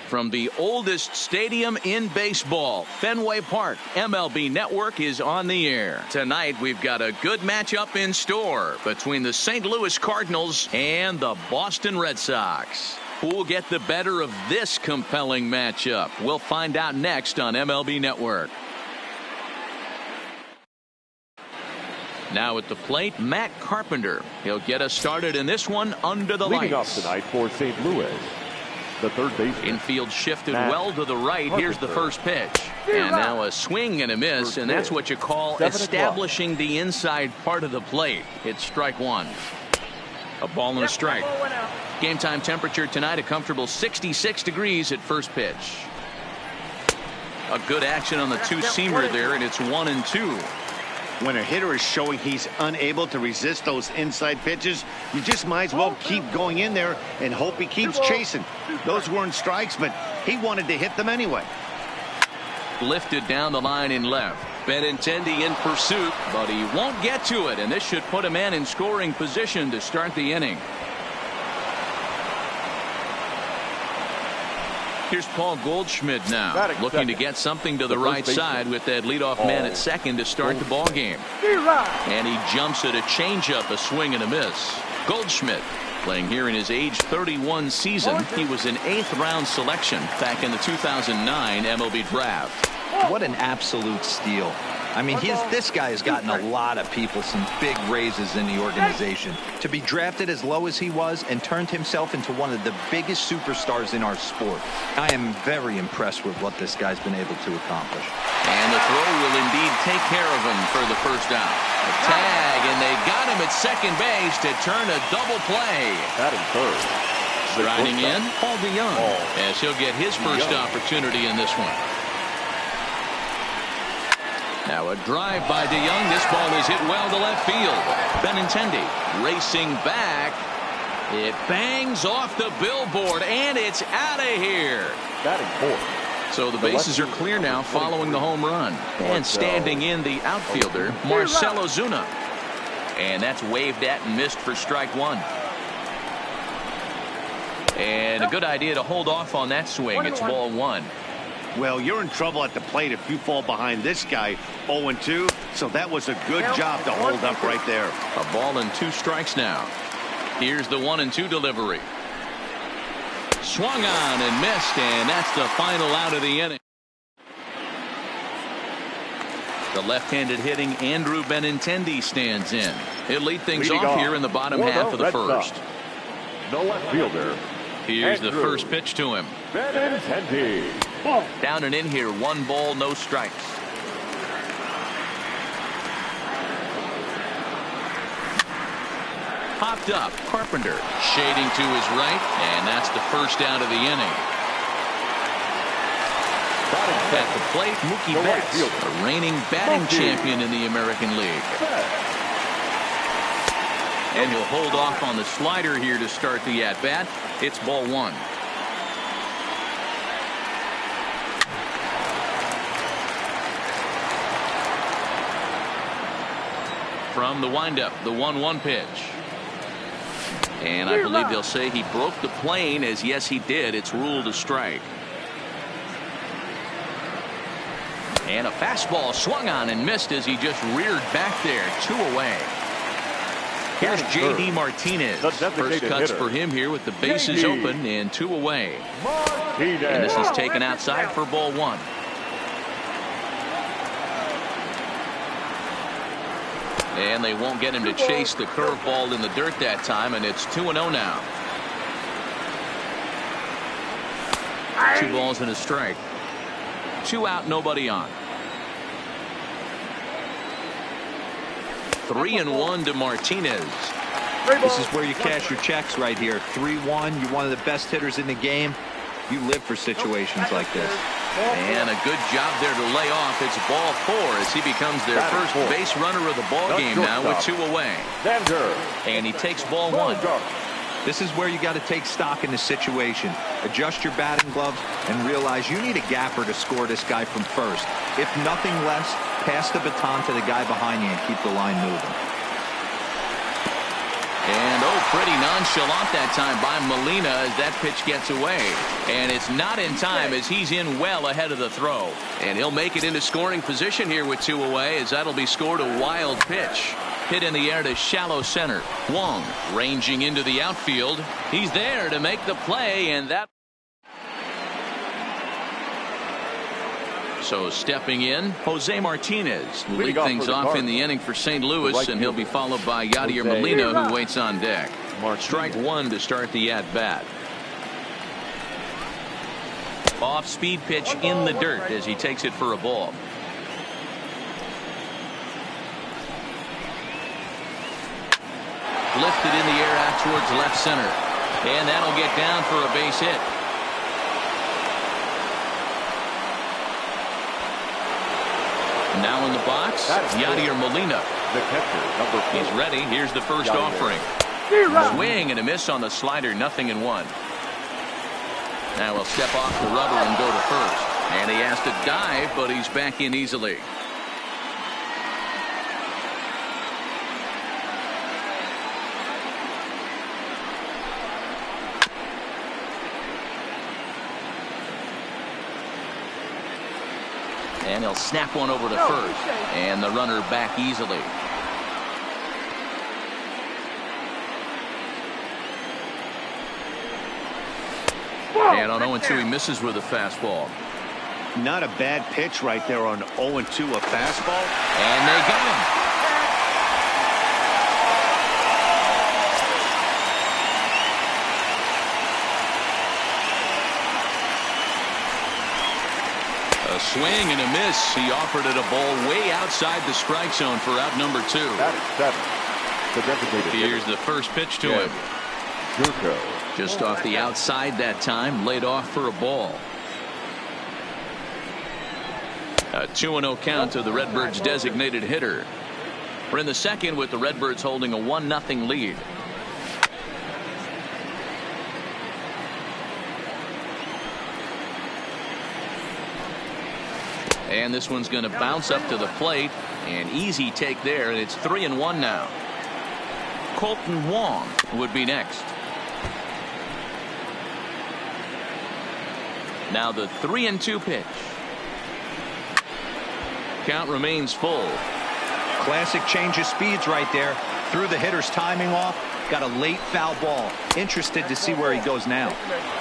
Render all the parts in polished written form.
from the oldest stadium in baseball, Fenway Park. MLB Network is on the air. Tonight, we've got a good matchup in store between the St. Louis Cardinals and the Boston Red Sox. Who will get the better of this compelling matchup? We'll find out next on MLB Network. Now at the plate, Matt Carpenter. He'll get us started in this one under the lights. Leading off tonight for St. Louis, the third baseman. Infield shifted well to the right. Carpenter. Here's the first pitch. And now a swing and a miss, and that's what you call establishing the inside part of the plate. It's strike one. A ball and a strike. Game time temperature tonight, a comfortable 66 degrees at first pitch. A good action on the two-seamer there, and it's 1-2. When a hitter is showing he's unable to resist those inside pitches, you just might as well keep going in there and hope he keeps chasing. Those weren't strikes, but he wanted to hit them anyway. Lifted down the line in left. Benintendi in pursuit, but he won't get to it, and this should put a man in scoring position to start the inning. Here's Paul Goldschmidt now, looking to get something to the right side with that leadoff man at second to start the ball game. And he jumps at a changeup, a swing and a miss. Goldschmidt playing here in his age 31 season. He was an 8th-round selection back in the 2009 MLB draft. What an absolute steal. I mean, this guy has gotten a lot of people some big raises in the organization. To be drafted as low as he was and turned himself into one of the biggest superstars in our sport. I am very impressed with what this guy's been able to accomplish. And the throw will indeed take care of him for the first out. A tag, and they got him at second base to turn a double play. Batting third. Riding in, Paul DeYoung, as he'll get his first opportunity in this one. Now a drive by DeYoung. This ball is hit well to left field. Benintendi racing back. It bangs off the billboard, and it's out of here. Batting fourth. So the bases are clear now following the home run. And standing in the outfielder, Marcell Ozuna. And that's waved at and missed for strike one. And a good idea to hold off on that swing. It's ball one. Well, you're in trouble at the plate if you fall behind this guy 0-2, so that was a good job to hold up right there. A ball and 2 strikes now. Here's the 1-2 delivery. Swung on and missed, and that's the final out of the inning. The left-handed hitting Andrew Benintendi stands in. He'll lead things off here in the bottom half of the first. The left fielder. Here's the first pitch to him. Benintendi. Down and in here, 1 ball, no strikes. Popped up, Carpenter shading to his right, and that's the first out of the inning. At the plate, Mookie Betts, a reigning batting champion in the American League. And he'll hold off on the slider here to start the at-bat. It's ball one. From the windup, the 1-1 pitch. And I believe they'll say he broke the plane, as yes he did. It's ruled a strike. And a fastball swung on and missed as he just reared back there. 2 away. Here's J.D. Martinez. First cuts for him here with the bases open and 2 away. And this is taken outside for ball one. And they won't get him to chase the curveball in the dirt that time, and it's 2-0 now. 2 balls and a strike. 2 out, nobody on. 3-1 to Martinez. This is where you cash your checks right here. 3-1. You're one of the best hitters in the game. You live for situations like this. And a good job there to lay off. It's ball 4 as he becomes their first base runner of the ball game now with 2 away. And he takes ball 1. This is where you got to take stock in the situation. Adjust your batting gloves and realize you need a gapper to score this guy from first. If nothing less, pass the baton to the guy behind you and keep the line moving. And pretty nonchalant that time by Molina as that pitch gets away. And it's not in time as he's in well ahead of the throw. And he'll make it into scoring position here with 2 away as that'll be scored a wild pitch. Hit in the air to shallow center. Wong ranging into the outfield. He's there to make the play, and that. So stepping in, Jose Martinez will lead things off in the inning for St. Louis, and he'll be followed by Yadier Molina, who waits on deck. Strike one to start the at-bat. Off-speed pitch in the dirt as he takes it for a ball. Lifted in the air out towards left center. And that'll get down for a base hit. Now in the box, Yadier Molina. The catcher, number 4. He's ready. Here's the first offering. Swing and a miss on the slider, 0-1. Now he'll step off the rubber and go to first. And he has to dive, but he's back in easily. And he'll snap one over to first. And the runner back easily. And on 0-2 he misses with a fastball. Not a bad pitch right there on 0-2, a fastball. And they got him. A swing and a miss. He offered it a ball way outside the strike zone for out number 2. That is 7. The designated Here's the first pitch to him. Just off the outside that time, laid off for a ball. A 2-0 count to the Redbirds' designated hitter. We're in the second with the Redbirds holding a 1-0 lead. And this one's going to bounce up to the plate. An easy take there, and it's 3-1 now. Colton Wong would be next. Now the 3-2 pitch. Count remains full. Classic change of speeds right there. Threw the hitter's timing off. Got a late foul ball. Interested to see where he goes now.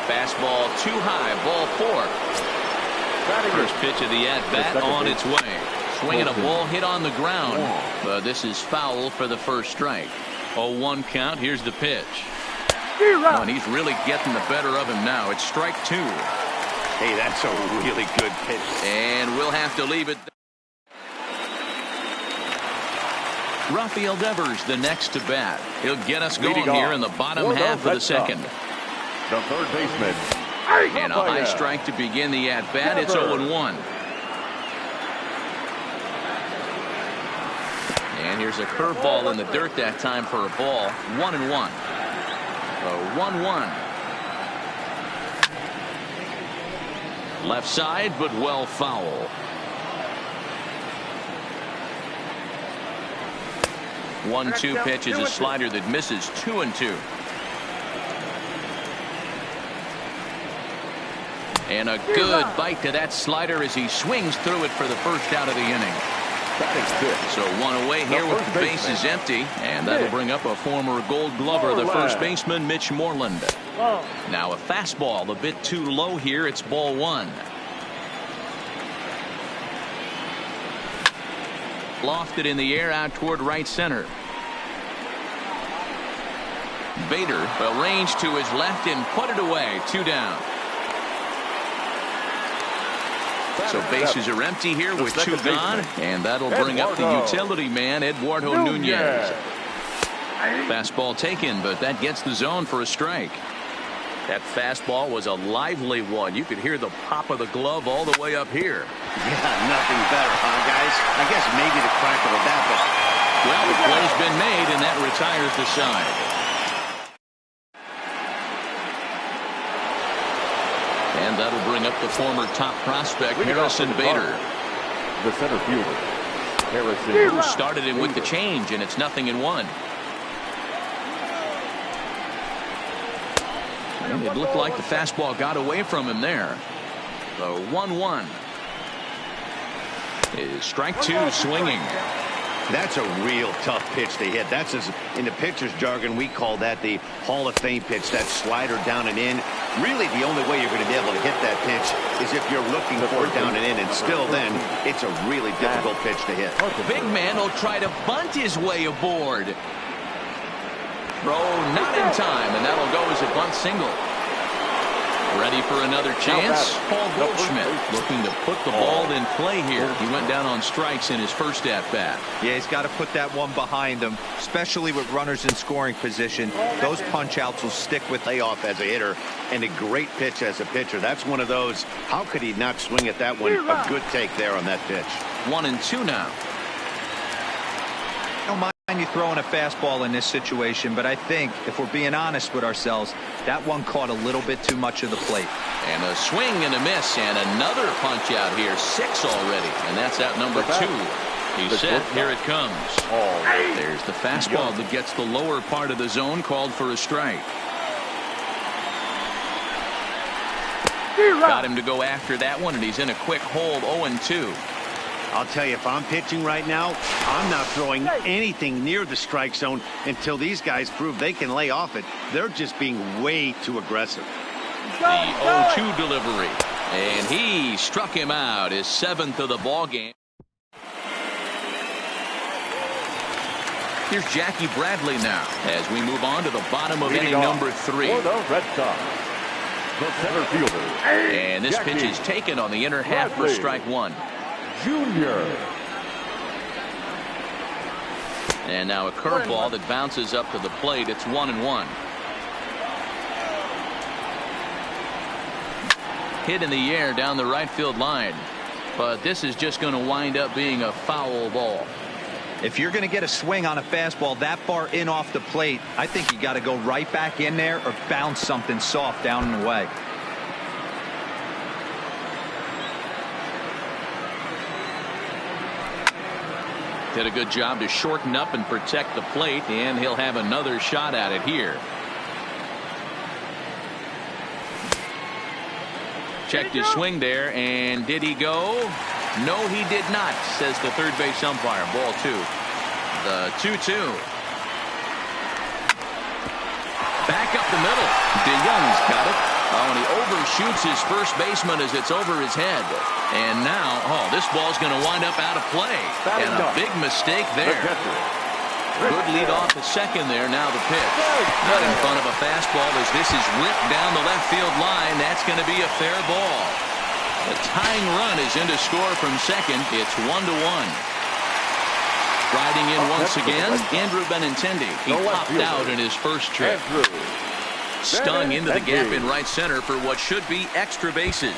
Fastball too high. Ball 4. First pitch of the at-bat on its way. Swinging a ball hit on the ground. But this is foul for the first strike. 0-1 count. Here's the pitch. Oh, and he's really getting the better of him now. It's strike 2. Hey, that's a really good pitch. And we'll have to leave it. Rafael Devers, the next to bat. He'll get us going here in the bottom half of the second. The third baseman. And a high strike to begin the at-bat. It's 0-1. And here's a curveball in the dirt that time for a ball. 1-1. A 1-1. Left side, but well foul. 1-2 pitch is a slider that misses 2-2. And a good bite to that slider as he swings through it for the first out of the inning. So one away here with the bases empty, and that'll bring up a former Gold Glover, the first baseman, Mitch Moreland. Now a fastball a bit too low here. It's ball 1. Lofted in the air out toward right center. Bader arranged to his left and put it away. 2 down. So bases are empty here with 2 gone, and that'll bring up the utility man, Eduardo Nunez. Fastball taken, but that gets the zone for a strike. That fastball was a lively one. You could hear the pop of the glove all the way up here. Yeah, nothing better, huh, guys? I guess maybe the crackle of that, but... Well, the play's been made, and that retires the side. And that'll bring up the former top prospect, Harrison Bader. The center fielder, Harrison. Who started him with the change, and it's 0-1. And it looked like the fastball got away from him there. The 1-1 is strike two swinging. That's a real tough pitch to hit. That's, in the pitcher's jargon, we call that the Hall of Fame pitch. That slider down and in. Really, the only way you're going to be able to hit that pitch is if you're looking for it down and in. And still then, it's a really difficult pitch to hit. The big man will try to bunt his way aboard. Throw not in time, and that'll go as a bunt single. Ready for another chance. Paul Goldschmidt looking to put the ball in play here. He went down on strikes in his first at-bat. Yeah, he's got to put that one behind him, especially with runners in scoring position. Those punch-outs will stick with layoff as a hitter and a great pitch as a pitcher. That's one of those. How could he not swing at that one? A good take there on that pitch. 1-2 now. Don't mind you throwing a fastball in this situation, but I think if we're being honest with ourselves, that one caught a little bit too much of the plate. And a swing and a miss, and another punch out here. 6 already, and that's out number 2. He's set. Here it comes. There's the fastball that gets the lower part of the zone, called for a strike. Got him to go after that one, and he's in a quick hold. 0-2. I'll tell you, if I'm pitching right now, I'm not throwing anything near the strike zone until these guys prove they can lay off it. They're just being way too aggressive. The 0-2 delivery, and he struck him out, his 7th of the ball game. Here's Jackie Bradley now as we move on to the bottom of inning number 3. For the Red Sox, the center fielder. And this pitch is taken on the inner half for strike 1. Junior. And now a curveball that bounces up to the plate. It's 1-1. Hit in the air down the right field line, but this is just going to wind up being a foul ball. If you're going to get a swing on a fastball that far in off the plate, I think you got to go right back in there or bounce something soft down and away. Did a good job to shorten up and protect the plate, and he'll have another shot at it here. Checked his swing there, and did he go? No, he did not, says the third base umpire. Ball 2. The 2-2. Back up the middle. DeYoung's got it. Oh, and he overshoots his first baseman as it's over his head. And now, this ball's going to wind up out of play. And a big mistake there. Good lead off the second there. Now the pitch. Not in front of a fastball as this is ripped down the left field line. That's going to be a fair ball. The tying run is in to score from second. It's 1-1. Riding in once again, Andrew Benintendi. He popped out in his first trip. Stung into the gap in right center for what should be extra bases.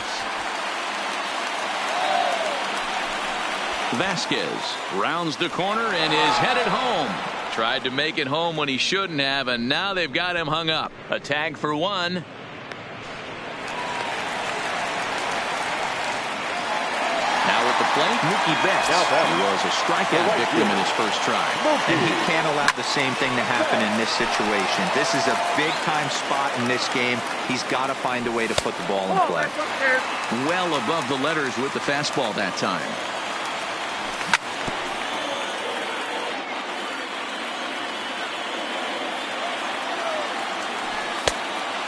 Vasquez rounds the corner and is headed home. Tried to make it home when he shouldn't have, and now they've got him hung up. A tag for 1. Now at the plate, Mookie Betts. He was a strikeout victim in his first try. And he can't allow the same thing to happen in this situation. This is a big-time spot in this game. He's got to find a way to put the ball in play. Well above the letters with the fastball that time.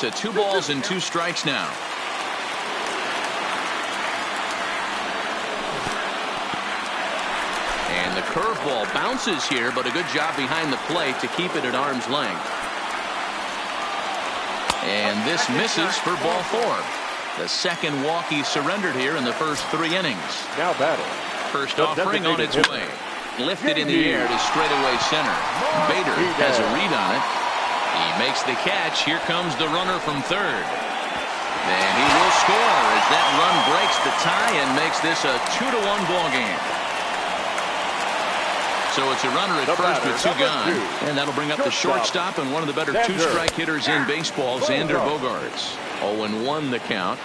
To 2 balls and 2 strikes now. And the curveball bounces here, but a good job behind the plate to keep it at arm's length. And this misses for ball 4. The second walk he surrendered here in the first 3 innings. Now battle. First offering on its way. Lifted in the air to straightaway center. Bader has a read on it. He makes the catch. Here comes the runner from third. And he will score as that run breaks the tie and makes this a 2-1 ball game. So it's a runner at first with 2 gone. And that'll bring up the shortstop and one of the better 2-strike hitters in baseball, Xander Bogaerts. 0-1 the count.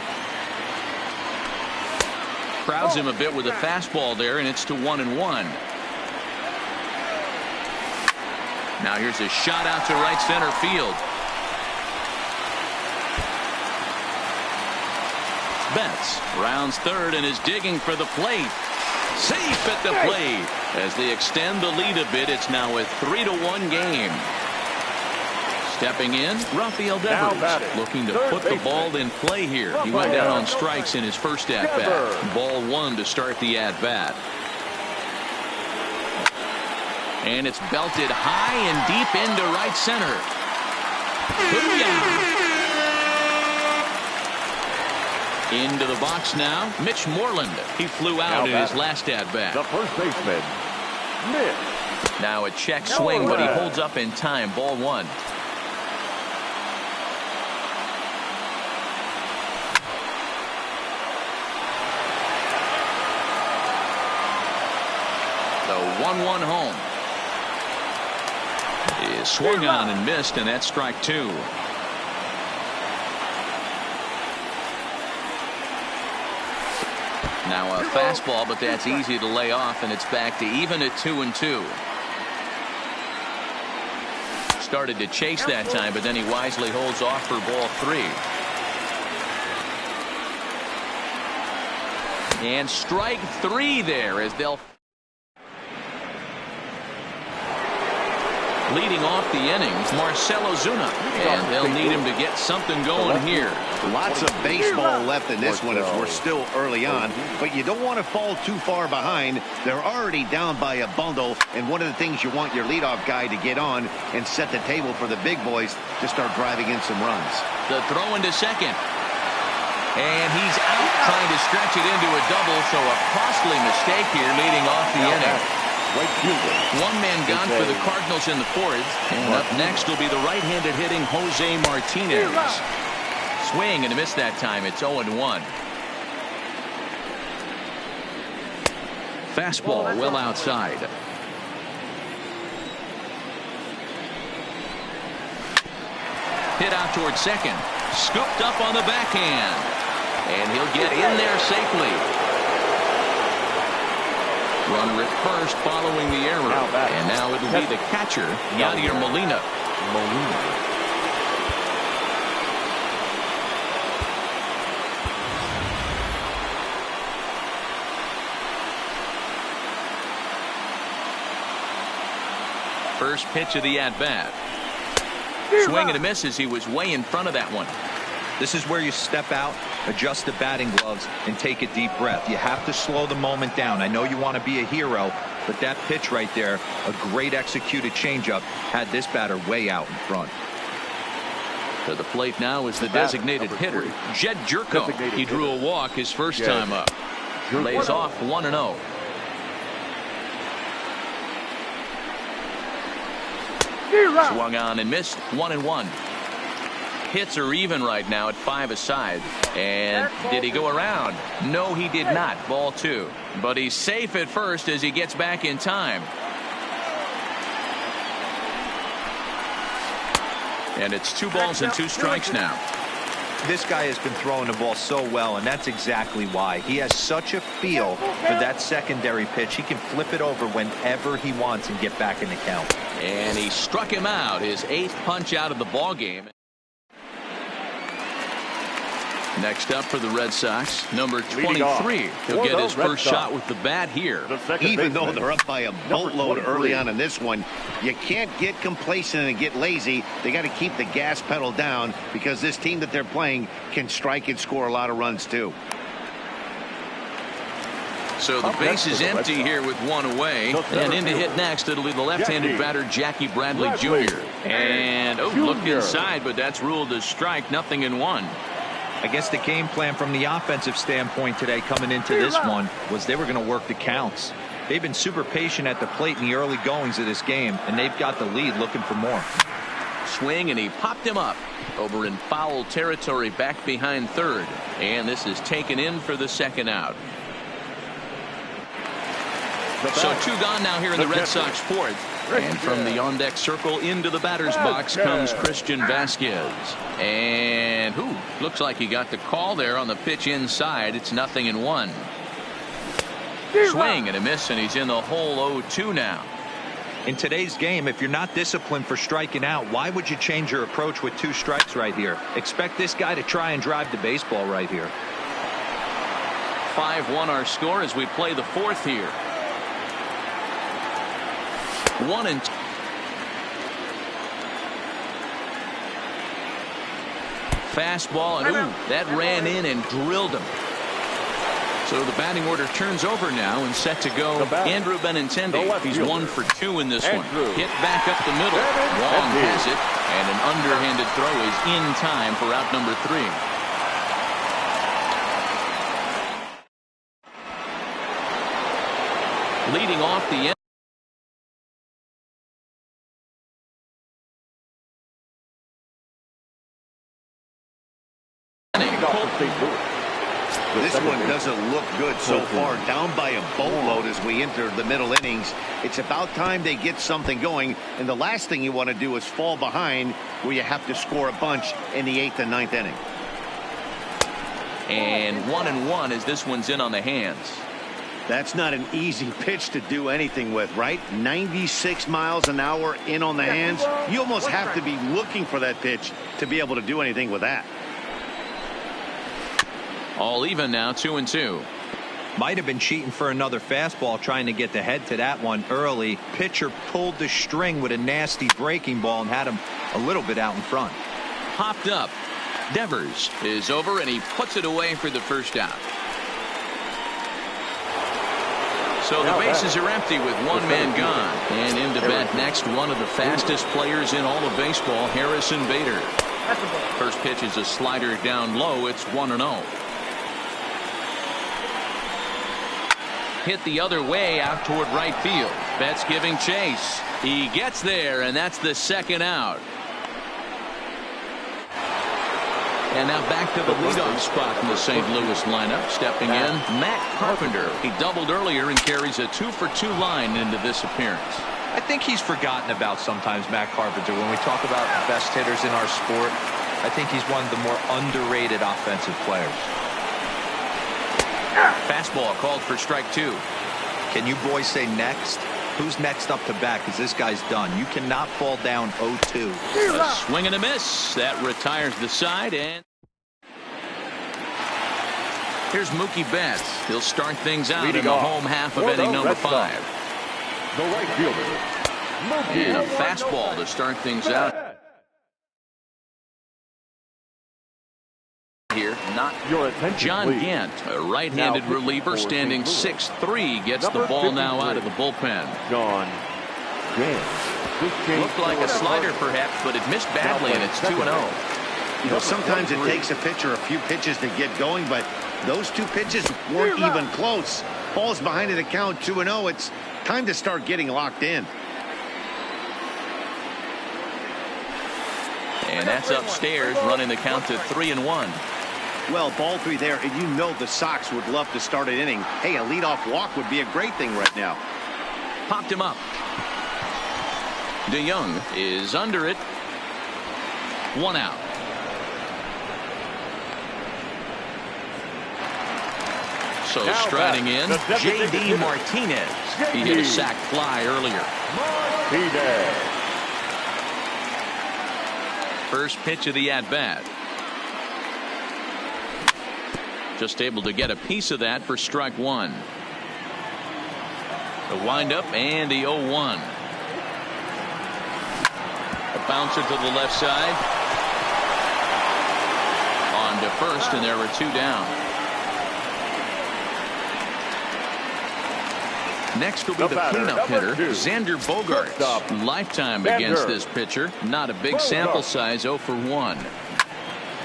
Crowds him a bit with a fastball there, and it's to 1-1. Now here's a shot out to right center field. bets. Rounds third and is digging for the plate. Safe at the plate. As they extend the lead a bit, it's now a 3-1 game. Stepping in, Rafael Devers, looking to put the ball in play here. He went down on strikes in his first at-bat. Ball one to start the at-bat. And it's belted high and deep into right center. Booyah! Into the box now, Mitch Moreland. He flew out in his last at-bat. The first baseman, Mitch. Now a check swing, but he holds up in time. Ball one. The 1-1 home. Is swung on and missed, and that's strike two. Now a fastball, but that's easy to lay off, and it's back to even at 2-2. Started to chase that time, but then he wisely holds off for ball three. And strike three there as they'll. Leading off the innings, Marcell Ozuna, and they'll need him to get something going here. Lots of baseball left in this one as we're still early on, but you don't want to fall too far behind. They're already down by a bundle, and one of the things you want your leadoff guy to get on and set the table for the big boys to start driving in some runs. The throw into second. And he's out trying to stretch it into a double, so a costly mistake here leading off the inning. One man gone for the Cardinals in the fourth. And up next will be the right-handed hitting Jose Martinez. Swing and a miss that time. It's 0-1. Fastball well outside. Hit out towards second. Scooped up on the backhand. And he'll get in there safely. Runner at first following the error. And now it'll be the catcher, Yadier Molina. First pitch of the at-bat. Swing and a miss as he was way in front of that one. This is where you step out, adjust the batting gloves, and take a deep breath. You have to slow the moment down. I know you want to be a hero, but that pitch right there, a great executed changeup, had this batter way out in front. To the plate now is the designated hitter, Jed Jerko. He drew a walk his first time up. Lays off 1-0. Swung on and missed. 1-1. Hits are even right now at 5 aside. And did he go around? No, he did not. Ball two. But he's safe at first as he gets back in time. And it's 2 balls and 2 strikes now. This guy has been throwing the ball so well, and that's exactly why. He has such a feel for that secondary pitch. He can flip it over whenever he wants and get back in the count. And he struck him out, his 8th punch out of the ball game. Next up for the Red Sox, number 23. He'll get his first shot with the bat here. Even though they're up by a boatload early on in this one, you can't get complacent and get lazy. They got to keep the gas pedal down because this team that they're playing can strike and score a lot of runs too. So the base is empty here with 1 away. And in to hit next, it'll be the left-handed batter, Jackie Bradley Jr. And, looked inside, but that's ruled as strike, 0-1. I guess the game plan from the offensive standpoint today coming into this one was they were going to work the counts. They've been super patient at the plate in the early goings of this game, and they've got the lead looking for more. Swing, and he popped him up over in foul territory back behind third. And this is taken in for the second out. So 2 gone now here in the Red Sox fourth. And from the on-deck circle into the batter's box comes Christian Vasquez. And looks like he got the call there on the pitch inside. It's 0-1. Swing and a miss, and he's in the hole 0-2 now. In today's game, if you're not disciplined for striking out, why would you change your approach with 2 strikes right here? Expect this guy to try and drive the baseball right here. 5-1 our score as we play the fourth here. 1-2. Fastball, and ooh, that ran in and drilled him. So the batting order turns over now and set to go. Andrew Benintendi. He's 1 for 2 in this one. Hit back up the middle. Wong has it, and an underhanded throw is in time for out number 3. Leading off the end. This one doesn't look good so far. Down by a boatload as we enter the middle innings. It's about time they get something going. And the last thing you want to do is fall behind where you have to score a bunch in the 8th and 9th inning. And 1-1 as this one's in on the hands. That's not an easy pitch to do anything with, right? 96 miles an hour in on the hands. You almost have to be looking for that pitch to be able to do anything with that. All even now, 2-2. Might have been cheating for another fastball, trying to get the head to that one early. Pitcher pulled the string with a nasty breaking ball and had him a little bit out in front. Popped up. Devers is over, and he puts it away for the first out. So the bases are empty with one man gone. And in to bat next, one of the fastest players in all of baseball, Harrison Bader. First pitch is a slider down low. It's 1-0. Hit the other way out toward right field. Betts giving chase. He gets there, and that's the second out. And now back to the leadoff spot in the St. Louis lineup. Stepping in, Matt Carpenter. He doubled earlier and carries a 2-for-2 line into this appearance. I think he's forgotten about sometimes, Matt Carpenter. When we talk about the best hitters in our sport, I think he's one of the more underrated offensive players. Fastball called for strike 2. Can you boys say next? Who's next up to bat? Because this guy's done. You cannot fall down 0-2. A swing and a miss. That retires the side. And here's Mookie Betts. He'll start things out in the home half of inning number 5. The right fielder, Mookie. And a fastball to start things out. Here, not John Gant, a right-handed reliever standing 6'3", gets the ball now out of the bullpen. John Gant. Looked like a slider perhaps, but it missed badly, and it's 2-0. You know, sometimes it takes a pitcher a few pitches to get going, but those 2 pitches weren't even close. Ball's behind in the count, 2-0. It's time to start getting locked in. And that's upstairs, running the count to 3-1. Well, ball 3 there, and you know the Sox would love to start an inning. Hey, a leadoff walk would be a great thing right now. Popped him up. DeYoung is under it. 1 out. So striding in, J.D. Martinez. He hit a sac fly earlier. First pitch of the at-bat. Just able to get a piece of that for strike 1. The windup and the 0-1. A bouncer to the left side. On to first, and there were 2 down. Next will be the cleanup hitter, Xander Bogaerts. Lifetime against this pitcher. Not a big sample size, 0 for 1.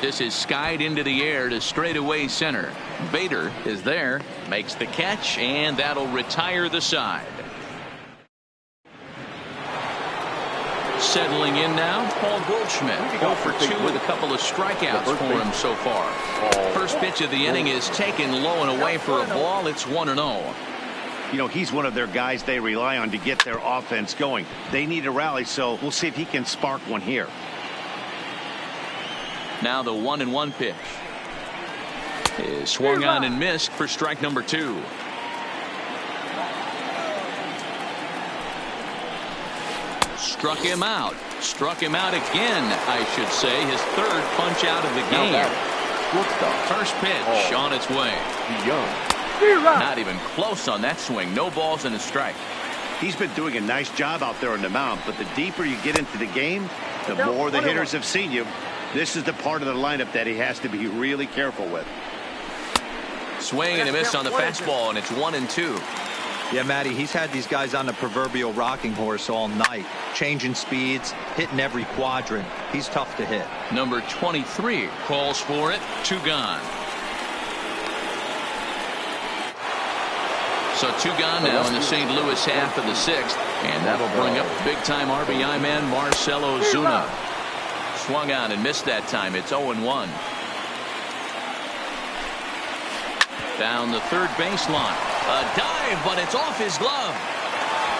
This is skied into the air to straightaway center. Bader is there, makes the catch, and that'll retire the side. Settling in now, Paul Goldschmidt. 0 for 2 with a couple of strikeouts for him so far. First pitch of the inning is taken low and away for a ball. It's 1-0. You know, he's one of their guys they rely on to get their offense going. They need a rally, so we'll see if he can spark one here. Now the 1-1 pitch is swung on and missed for strike number 2. Struck him out. Struck him out again, I should say. His 3rd punch out of the game. First pitch on its way. Not even close on that swing. No balls and a strike. He's been doing a nice job out there on the mound, but the deeper you get into the game, the more the hitters have seen you. This is the part of the lineup that he has to be really careful with. Swing and a miss on the fastball, and it's 1-2. Yeah, Matty, he's had these guys on the proverbial rocking horse all night, changing speeds, hitting every quadrant. He's tough to hit. Number 23 calls for it. 2 gone. So 2 gone now in the St. Louis half of the 6th, and that'll bring up big-time RBI man Marcell Ozuna. Swung on and missed that time. It's 0-1. Down the third baseline. A dive, but it's off his glove.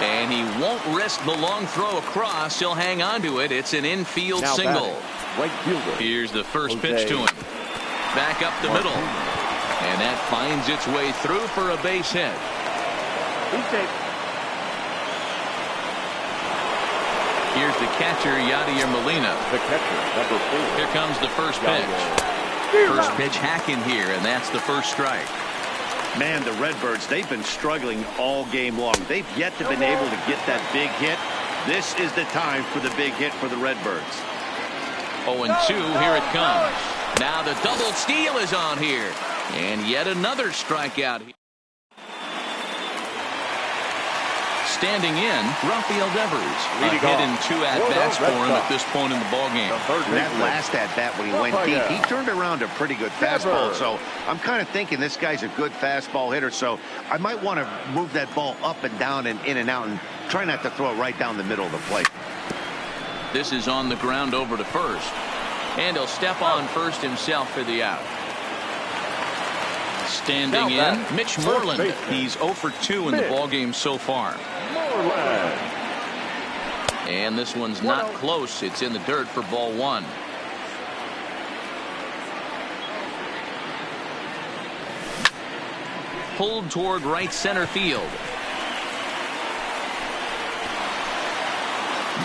And he won't risk the long throw across. He'll hang on to it. It's an infield now single. Right fielder. Here's the first pitch to him. Back up the middle. And that finds its way through for a base hit. Here's the catcher, Yadier Molina. The catcher, number 4. Here comes the first pitch. First pitch hacking here, and that's the first strike. Man, the Redbirds, they've been struggling all game long. They've yet to been able to get that big hit. This is the time for the big hit for the Redbirds. 0-2, here it comes. Now the double steal is on here. And yet another strikeout. Standing in, Rafael Devers. A hit in 2 at-bats for him at this point in the ballgame. That last at-bat when he went deep, he turned around a pretty good fastball. So I'm kind of thinking this guy's a good fastball hitter. So I might want to move that ball up and down and in and out and try not to throw it right down the middle of the plate. This is on the ground over to first. And he'll step on first himself for the out. Standing in, Mitch Moreland. He's 0 for 2 in the ballgame so far. And this one's not close. It's in the dirt for ball 1. Pulled toward right center field.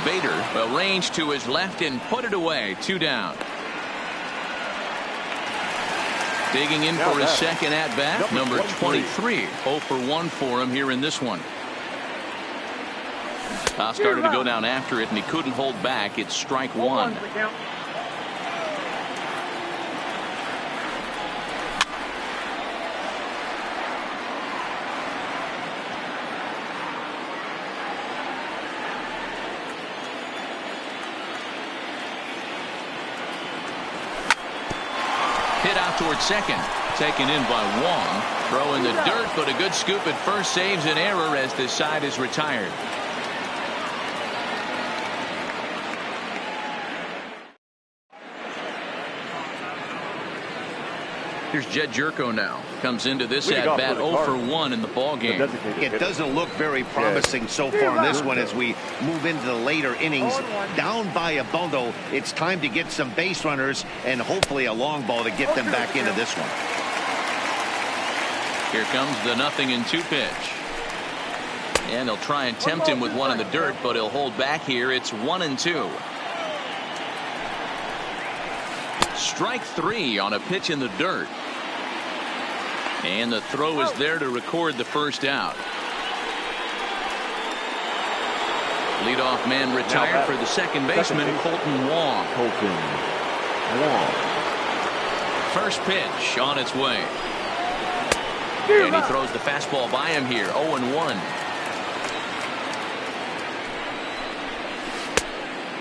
Bader arranged to his left and put it away. 2 down. Digging in for his second at bat, number 23. 0 for 1 for him here in this one. Started to go down after it, and he couldn't hold back. It's strike 1. Hit out towards second. Taken in by Wong. Throw in the dirt, but a good scoop at first saves an error as this side is retired. Here's Jed Jerko now. Comes into this at-bat 0 for 1 in the ballgame. It doesn't look very promising so far in this one as we move into the later innings. Down by a bundle, it's time to get some base runners and hopefully a long ball to get them back into this one. Here comes the 0-2 pitch. And he'll try and tempt him with one in the dirt, but he'll hold back here. It's 1-2. Strike 3 on a pitch in the dirt. And the throw is there to record the first out. Leadoff man retired for the second baseman, Colton Wong. First pitch on its way. And he throws the fastball by him here. 0-1.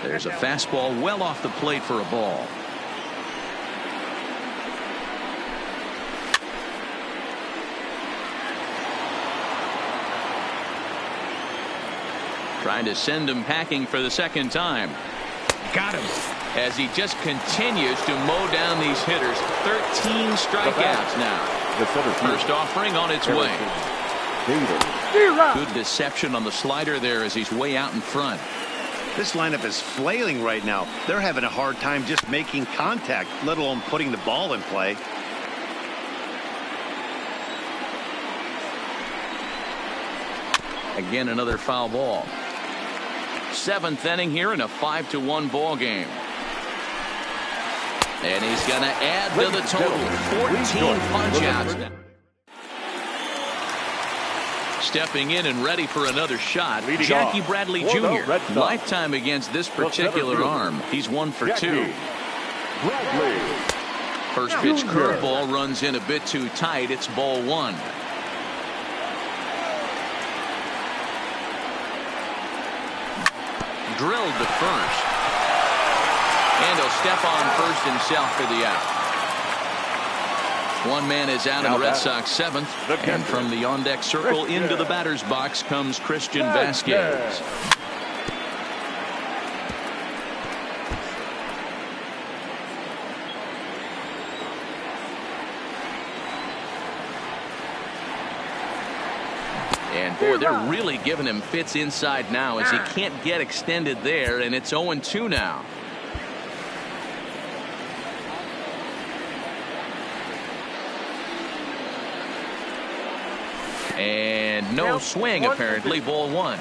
There's a fastball well off the plate for a ball. Trying to send him packing for the second time. Got him. As he just continues to mow down these hitters. 13 strikeouts now. First offering on its way. Good deception on the slider there as he's way out in front. This lineup is flailing right now. They're having a hard time just making contact, let alone putting the ball in play. Again, another foul ball. 7th inning here in a 5-1 ball game. And he's going to add to the total. 14 punch outs. Stepping in and ready for another shot, Leading Jackie off Bradley for the Jr. Red Sox. Lifetime against this particular arm. He's 1 for 2. Bradley. First pitch Jr. curveball runs in a bit too tight. It's ball 1. Drilled to first. And he'll step on first himself for the out. One man is out in the Red Sox 7th. And from the on-deck circle into the batter's box comes Christian Vasquez. And boy, they're really giving him fits inside now as he can't get extended there, and it's 0-2 now. And no swing, apparently. Ball 1.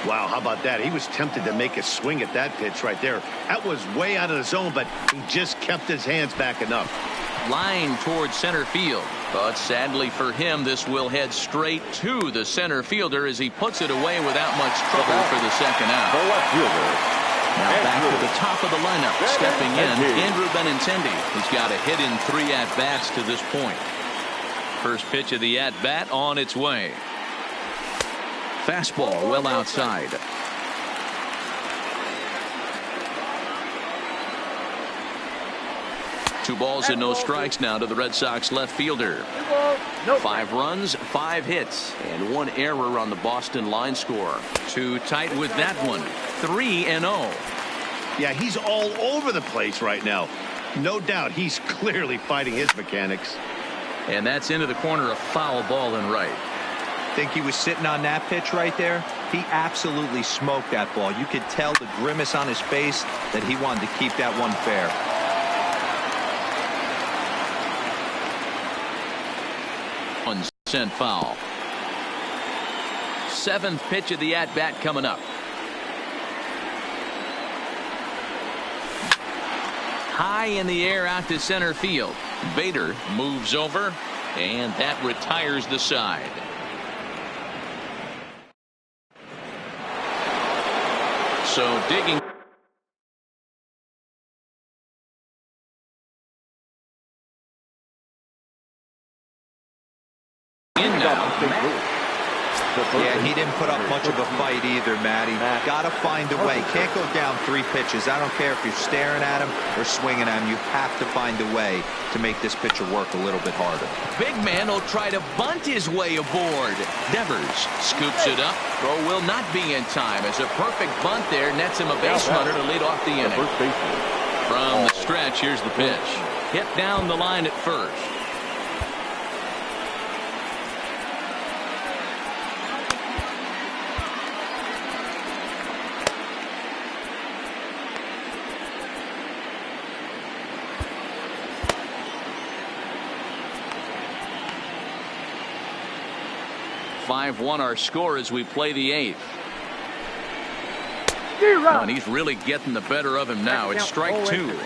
Wow, how about that? He was tempted to make a swing at that pitch right there. That was way out of the zone, but he just kept his hands back enough. Line towards center field. But sadly for him, this will head straight to the center fielder as he puts it away without much trouble for the second out. The left fielder. Now back to the top of the lineup. Stepping in, Andrew Benintendi. He's got a hit in 3 at-bats to this point. First pitch of the at-bat on its way. Fastball well outside. Two balls and no strikes now to the Red Sox left fielder. 5 runs, 5 hits, and 1 error on the Boston line score. Too tight with that one. 3-0. Yeah, he's all over the place right now. No doubt he's clearly fighting his mechanics. And that's into the corner, a foul ball and right. Think he was sitting on that pitch right there? He absolutely smoked that ball. You could tell the grimace on his face that he wanted to keep that one fair. Sent foul. 7th pitch of the at-bat coming up. High in the air out to center field. Bader moves over, and that retires the side. So digging. Yeah, he didn't put up much of a fight either, Matty. Got to find a way. Can't go down 3 pitches. I don't care if you're staring at him or swinging at him. You have to find a way to make this pitcher work a little bit harder. Big man will try to bunt his way aboard. Devers scoops it up. Throw will not be in time as a perfect bunt there nets him a base runner to lead off the inning. From the stretch, here's the pitch. Hit down the line at first. (5-1) our score as we play the 8th. And he's really getting the better of him now. It's strike 2.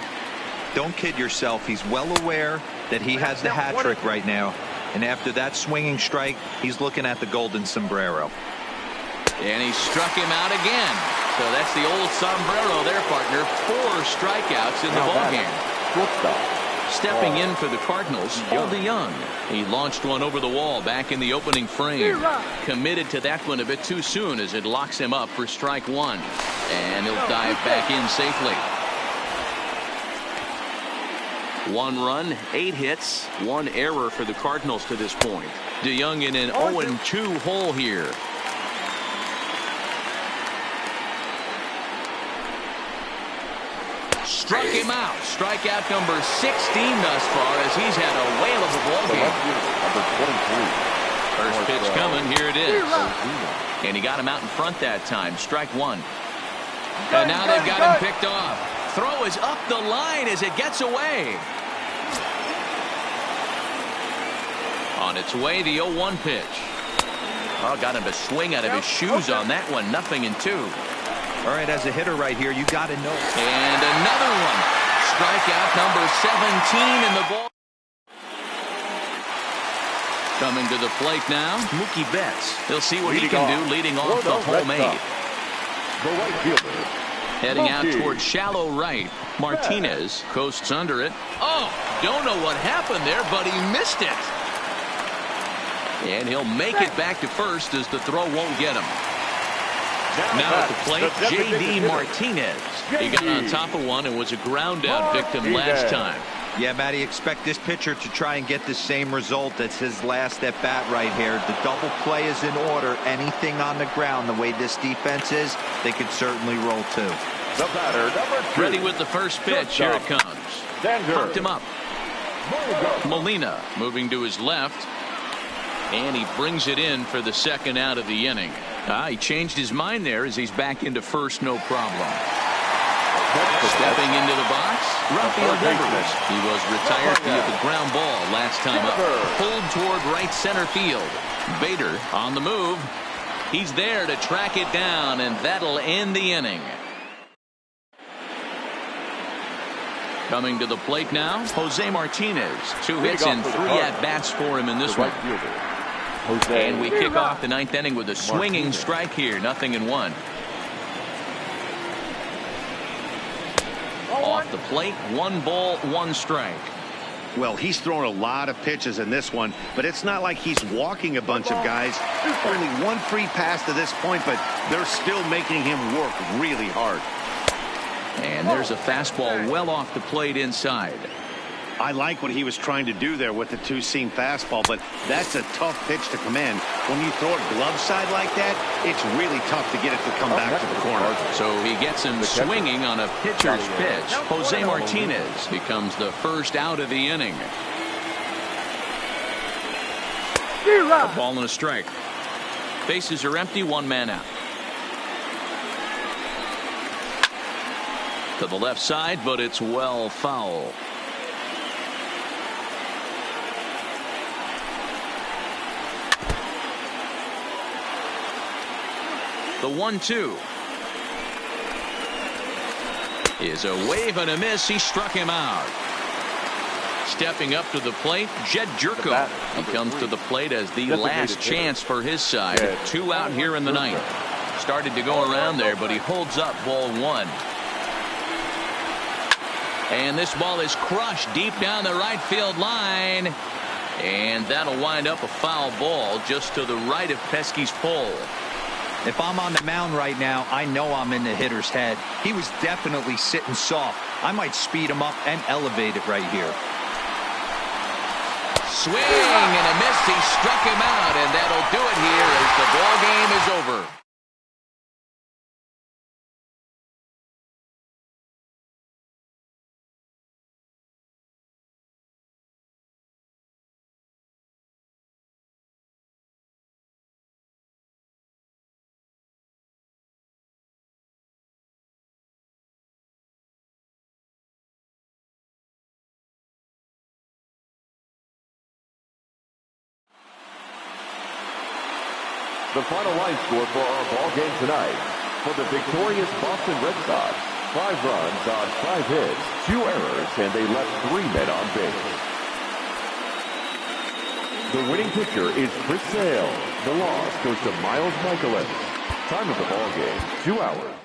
Don't kid yourself. He's well aware that he has the hat trick right now. And after that swinging strike, he's looking at the golden sombrero. And he struck him out again. So that's the old sombrero there, partner. 4 strikeouts in the ballgame. Stepping in for the Cardinals, Paul DeYoung. He launched one over the wall back in the opening frame. Committed to that one a bit too soon as it locks him up for strike 1. And he'll dive back in safely. 1 run, 8 hits, 1 error for the Cardinals to this point. DeYoung in an 0-2 hole here. Struck him out. Strikeout number 16 thus far as he's had a whale of a ball game. First pitch coming. Here it is. And he got him out in front that time. Strike 1. And now they've got him picked off. Throw is up the line as it gets away. On its way, the 0-1 pitch. Oh, got him to swing out of his shoes on that one. 0-2. All right, as a hitter right here, you got to know. And another one. Strikeout number 17 in the ball. Coming to the plate now, Mookie Betts. He'll see what he Leading can off do leading for off the the Red homemade. Sox, the right fielder. Heading out Mookie toward shallow right. Martinez coasts under it. Oh, don't know what happened there, but he missed it. And he'll make it back to first as the throw won't get him. Now at the plate, J.D. Martinez. He got on top of one and was a ground out victim last time. Yeah, Matty, expect this pitcher to try and get the same result. That's his last at bat right here. The double play is in order. Anything on the ground, the way this defense is, they could certainly roll too. The batter, number 2. Ready with the first pitch. Here it comes. Popped him up. Molina moving to his left. And he brings it in for the second out of the inning. He changed his mind there as he's back into first, no problem. Stepping into the box, Rafael Devers. He was retired via the ground ball last time up. Pulled toward right center field. Bader on the move. He's there to track it down, and that'll end the inning. Coming to the plate now, Jose Martinez. 2 hits and 3 at-bats for him in this one. And we kick off the 9th inning with a swinging strike here. 0-1. Off the plate, 1 ball, 1 strike. Well, he's thrown a lot of pitches in this one, but it's not like he's walking a bunch of guys. Only 1 free pass to this point, but they're still making him work really hard. And there's a fastball well off the plate inside. I like what he was trying to do there with the 2-seam fastball, but that's a tough pitch to command. When you throw it glove side like that, it's really tough to get it to come back to the corner. So he gets him swinging on a pitcher's pitch. Jose Martinez becomes the first out of the inning. A ball and a strike. Bases are empty, 1 man out. To the left side, but it's well foul. The 1-2 is a wave and a miss. He struck him out. Stepping up to the plate, Jed Jerko. He comes to the plate as the last chance for his side. 2 out here in the 9th. Started to go around there, but he holds up ball 1. And this ball is crushed deep down the right field line. And that'll wind up a foul ball just to the right of Pesky's pole. If I'm on the mound right now, I know I'm in the hitter's head. He was definitely sitting soft. I might speed him up and elevate it right here. Swing and a miss. He struck him out, and that'll do it here as the ball game is over. The final line score for our ball game tonight. For the victorious Boston Red Sox, 5 runs on 5 hits, 2 errors, and they left 3 men on base. The winning pitcher is Chris Sale. The loss goes to Miles Michaelis. Time of the ball game, 2 hours.